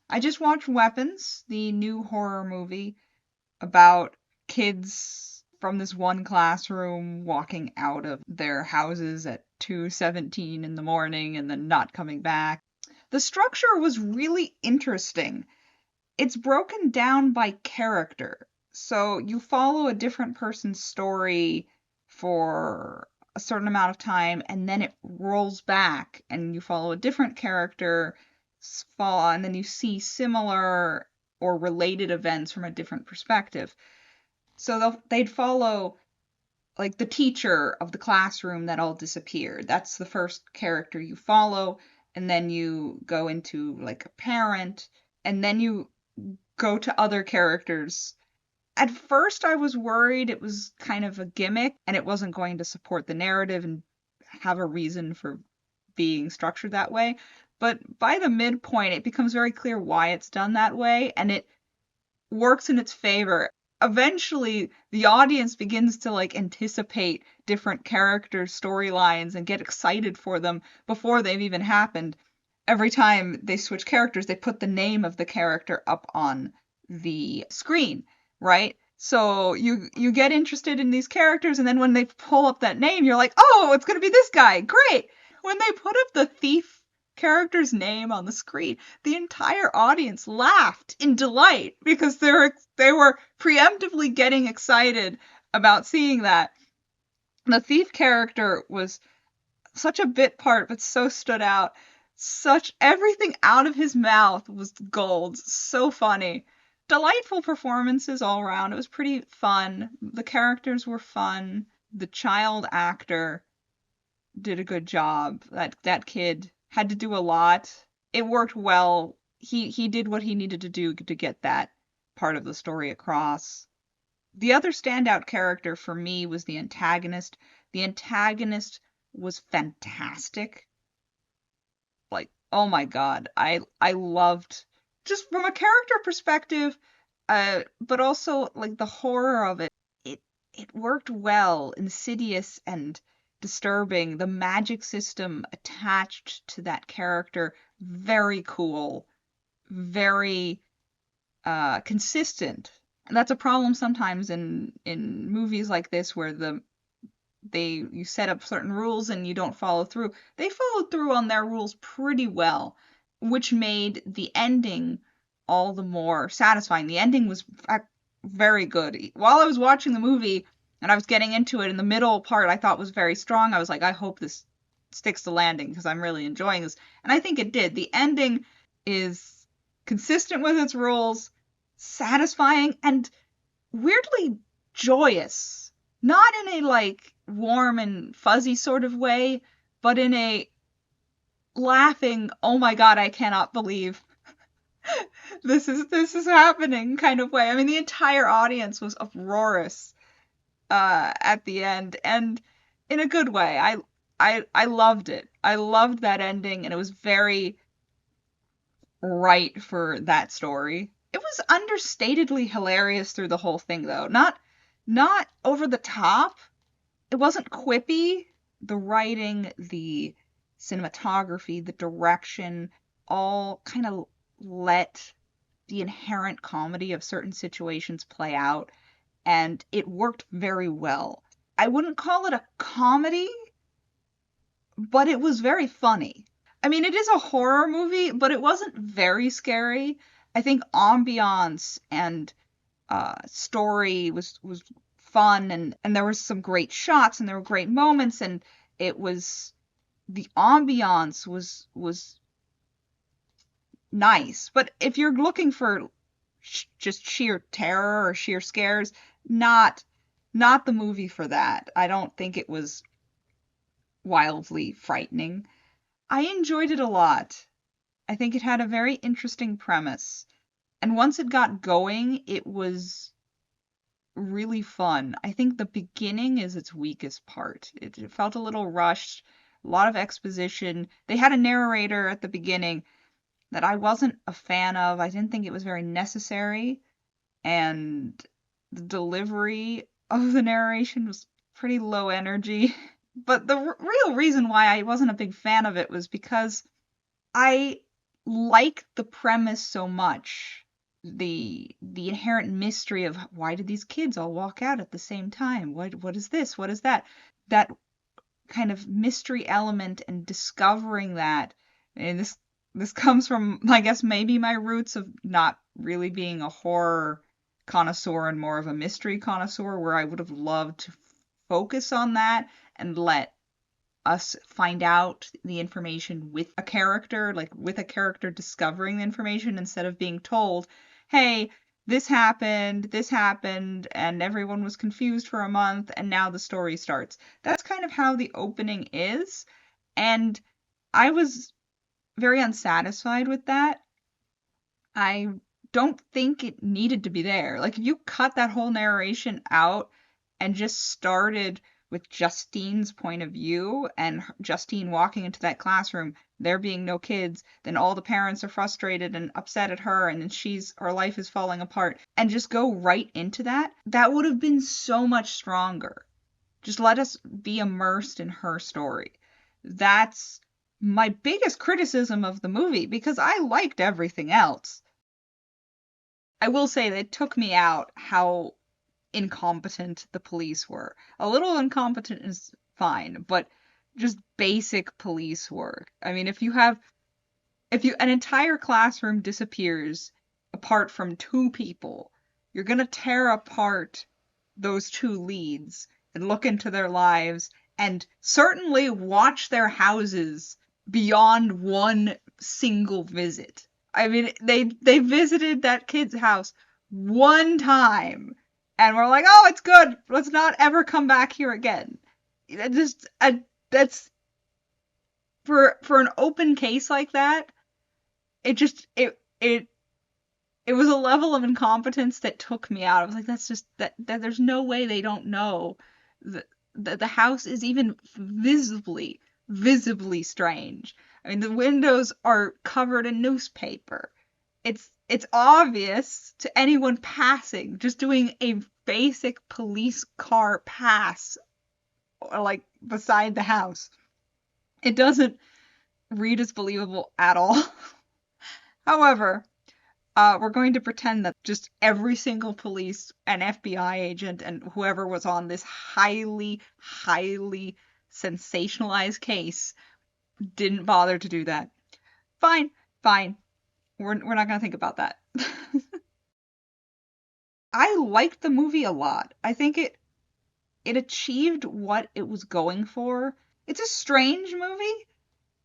I just watched Weapons, the new horror movie about kids from this one classroom walking out of their houses at 2:17 in the morning and then not coming back. The structure was really interesting. It's broken down by character. So you follow a different person's story for a certain amount of time, and then it rolls back, and you follow a different character, and then you see similar or related events from a different perspective. So they'd follow like the teacher of the classroom that all disappeared. That's the first character you follow, and then you go into like a parent, and then you go to other characters. At first, I was worried it was kind of a gimmick and it wasn't going to support the narrative and have a reason for being structured that way. But by the midpoint, it becomes very clear why it's done that way, and it works in its favor. Eventually, the audience begins to like anticipate different characters' storylines and get excited for them before they've even happened. Every time they switch characters, they put the name of the character up on the screen, right? So you get interested in these characters, and then when they pull up that name, you're like, oh, it's gonna be this guy, great. When they put up the thief character's name on the screen, the entire audience laughed in delight because they were preemptively getting excited about seeing that. The thief character was such a bit part, but so stood out. Such everything out of his mouth was gold. So funny. Delightful performances all around. It was pretty fun. The characters were fun. The child actor did a good job. That kid had to do a lot. It worked well. He did what he needed to do to get that part of the story across. The other standout character for me was the antagonist. The antagonist was fantastic. Like, oh my God, I loved just from a character perspective, but also like the horror of it. It it worked well, insidious and disturbing. The magic system attached to that character, very cool, very consistent. And that's a problem sometimes in movies like this where you set up certain rules and you don't follow through. They followed through on their rules pretty well, which made the ending all the more satisfying. The ending was very good. While I was watching the movie and I was getting into it, in the middle part I thought was very strong. I was like, I hope this sticks to landing because I'm really enjoying this. And I think it did. The ending is consistent with its rules, satisfying, and weirdly joyous. Not in a like warm and fuzzy sort of way, but in a laughing, oh my God, I cannot believe this is happening kind of way. I mean, the entire audience was uproarious at the end, and in a good way. I loved it. I loved that ending, and it was very right for that story. It was understatedly hilarious through the whole thing, though. Not over the top. It wasn't quippy. The writing, the cinematography, the direction all kind of let the inherent comedy of certain situations play out, and it worked very well. I wouldn't call it a comedy, but it was very funny. I mean, it is a horror movie, but it wasn't very scary. I think ambiance and story was fun, and there was some great shots and there were great moments, and it was the ambiance was nice. But if you're looking for just sheer terror or sheer scares, not not the movie for that. I don't think it was wildly frightening. I enjoyed it a lot. I think it had a very interesting premise. And once it got going, it was really fun. I think the beginning is its weakest part. It felt a little rushed, a lot of exposition. They had a narrator at the beginning that I wasn't a fan of. I didn't think it was very necessary, and the delivery of the narration was pretty low energy. But the real reason why I wasn't a big fan of it was because I like the premise so much. The inherent mystery of why did these kids all walk out at the same time? What is this? What is that? That kind of mystery element and discovering that. And this comes from, I guess, maybe my roots of not really being a horror connoisseur and more of a mystery connoisseur, where I would have loved to focus on that and let us find out the information with a character, like with a character discovering the information instead of being told, hey, this happened, and everyone was confused for a month, and now the story starts. That's kind of how the opening is, and I was very unsatisfied with that. I don't think it needed to be there. Like, if you cut that whole narration out and just started with Justine's point of view and Justine walking into that classroom, there being no kids, then all the parents are frustrated and upset at her, and then her life is falling apart, and just go right into that, that would have been so much stronger. Just let us be immersed in her story. That's my biggest criticism of the movie, because I liked everything else. I will say that it took me out how incompetent the police were. A little incompetent is fine, but just basic police work. I mean, if an entire classroom disappears apart from two people, you're gonna tear apart those two leads and look into their lives and certainly watch their houses beyond one single visit. I mean, they visited that kid's house one time and we're like, "Oh, it's good. Let's not ever come back here again." Just that's for an open case like that, it just it was a level of incompetence that took me out. I was like, that's just that there's no way they don't know that the house is even visibly strange. I mean, the windows are covered in newspaper. It's obvious to anyone passing, just doing a basic police car pass, or like beside the house. It doesn't read as believable at all. However, we're going to pretend that just every single police and FBI agent and whoever was on this highly sensationalized case didn't bother to do that. Fine, fine. We're not going to think about that. I liked the movie a lot. I think it achieved what it was going for. It's a strange movie,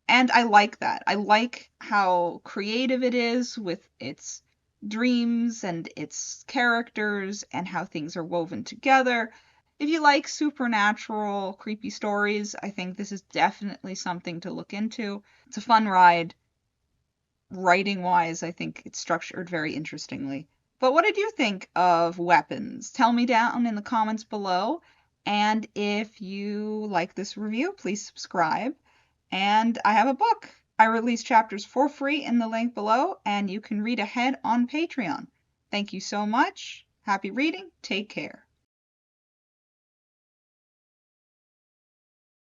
and I like that. I like how creative it is with its dreams and its characters and how things are woven together. If you like supernatural, creepy stories, I think this is definitely something to look into. It's a fun ride. Writing wise, I think it's structured very interestingly. But what did you think of Weapons? Tell me down in the comments below. And if you like this review, please subscribe. And I have a book. I release chapters for free in the link below, and you can read ahead on Patreon. Thank you so much. Happy reading. Take care.